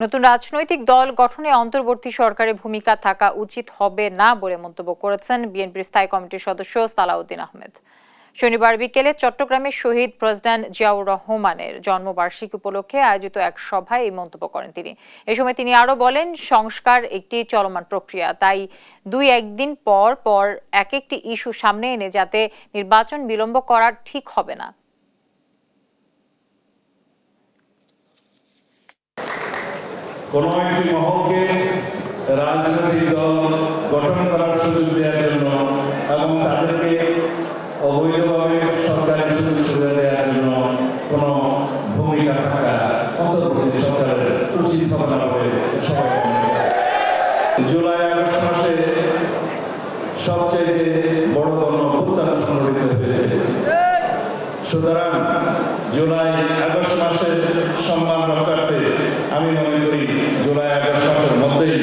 নতুন রাজনৈতিক দল গঠনে অন্তর্বর্তী সরকারের ভূমিকা থাকা উচিত হবে না বলে মন্তব্য করেছেন বিএনপির স্থায়ী কমিটির সদস্য সালাউদ্দিন আহমেদ। শনিবার বিকেলে চট্টগ্রামের শহীদ প্রেসিডেন্ট জিয়াউর রহমানের জন্মবার্ষিকী উপলক্ষে আয়োজিত এক সভায় এই মন্তব্য করেন তিনি। এ সময় তিনি আরও বলেন, সংস্কার একটি চলমান প্রক্রিয়া, তাই একদিন পর পর এক একটি ইস্যু সামনে এনে যাতে নির্বাচন বিলম্ব করা ঠিক হবে না। কোনো একটি মহলকে রাজনৈতিক দল গঠন করার সুযোগ দেওয়ার জন্য এবং তাদেরকে অবৈধভাবে সরকারি সুযোগ সুবিধা দেওয়ার জন্য কোনো ভূমিকা থাকা অন্তর্বর্তী সরকারের উচিত হবে না বলে সবাই জুলাই আগস্ট মাসে সবচেয়ে বড় গণঅভ্যুত্থান সংঘটিত হয়েছে। সুতরাং জুলাই আগস্ট মাসের সম্মান রক্ষার্থে আমি মনে করি জুলাই আগস্ট মাসের মধ্যেই